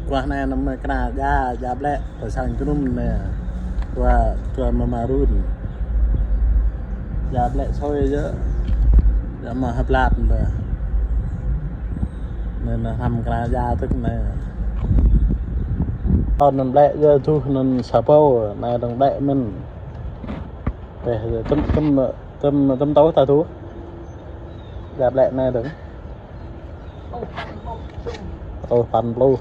kuah na nama kena ya blek pasang kunum ne tua mamarun ya blek soi je ya mà hấp lạt rồi nên là thăm kena ya tức này còn nằm blek giờ thu nằm sapo này đồng blek mình để tâm tối ta thu ya blek này đứng pan blue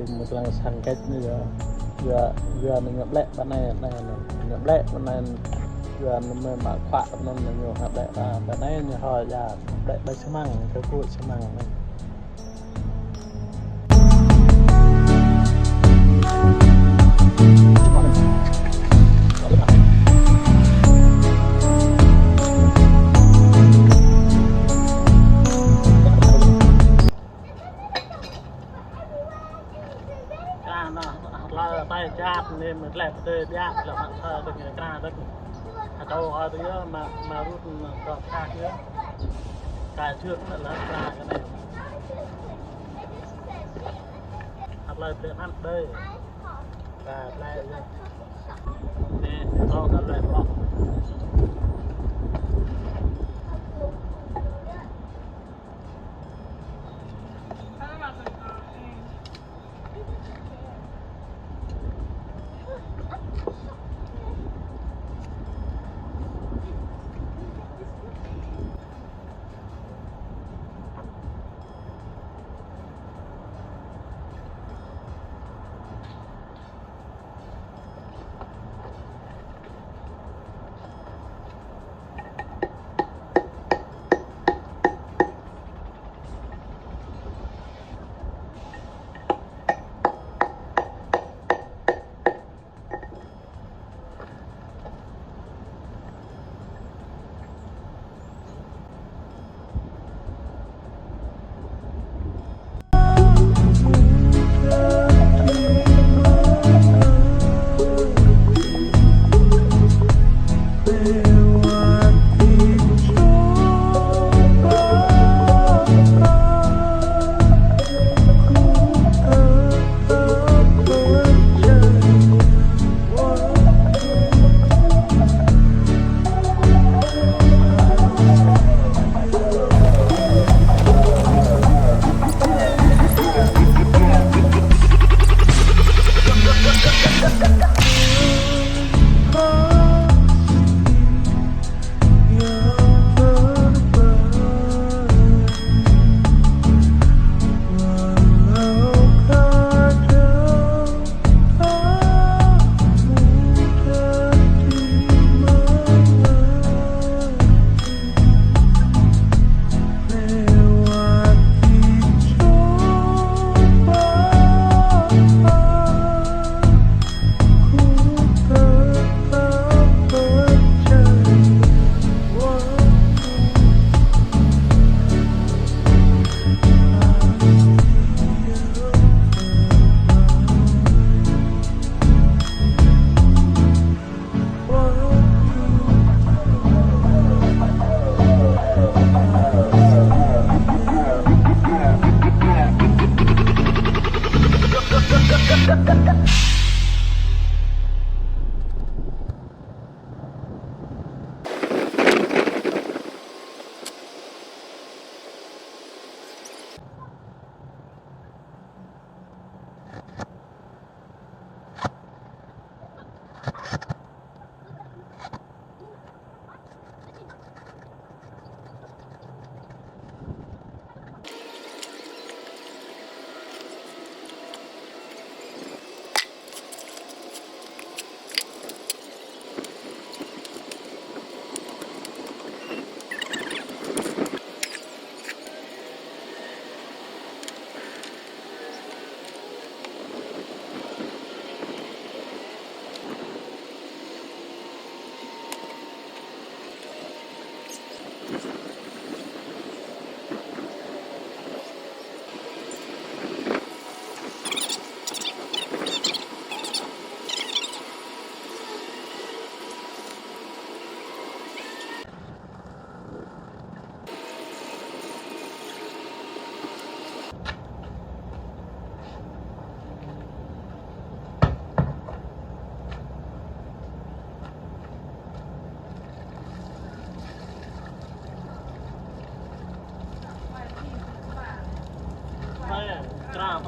một lần săn cách nữa vừa mình ngập lẹ bên này ngập lẹ bên này vừa mình mà khóa nó nhiều ngập lẹ và bên này như họ ra lẹ bay xe măng cái cua xe măng này tay chát nên mình lẹp tới đáp là bạn thơ được người ta được đâu ở đấy mà rút cọp khác nữa cái trước là ra cái này hoặc là để ăn đây và đây nè to cả lẹp bọc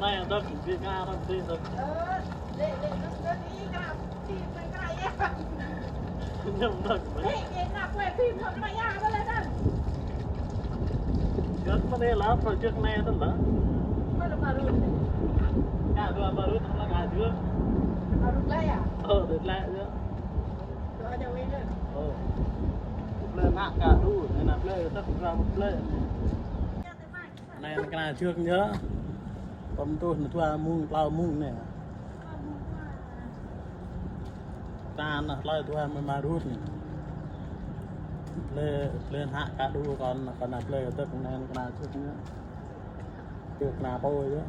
này tôi cũng đi ra đâu đi rồi để nó đi ra phim cái này á nhầm thật đấy để là quay phim thật mày à đó lên đây rất vấn đề là project này đó là mà rồi à rồi nữa Ở lúc lấy à? được lại nữa Rồi đâu đi nữa. lên hạ cả đủ nên là lên tất cả một lên này là cái này chưa nhớ còn tôi là thua mung lao mung này ta là lao thua mà rút này lên hạ cả đủ còn là lên tất cả này cái này chưa nhớ được là bôi chứ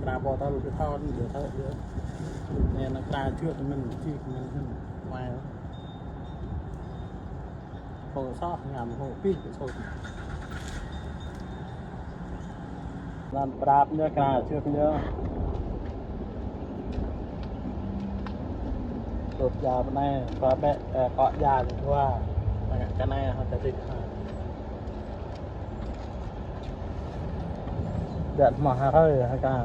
là bò tao được thon được thôi chứ nên là ta chưa mình chi mình ngoài hồ sót ngầm hồ pít rồi làm đạp nhớ cả chưa nhớ đột già bên này và bẹ cọ già thì qua cái này họ sẽ thịt giận mà hơi hai ca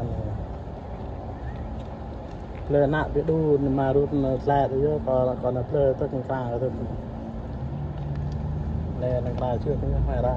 lên nạ bị đu mà rút lại thì còn là plơ tất cả là thôi lên là chưa có phải ra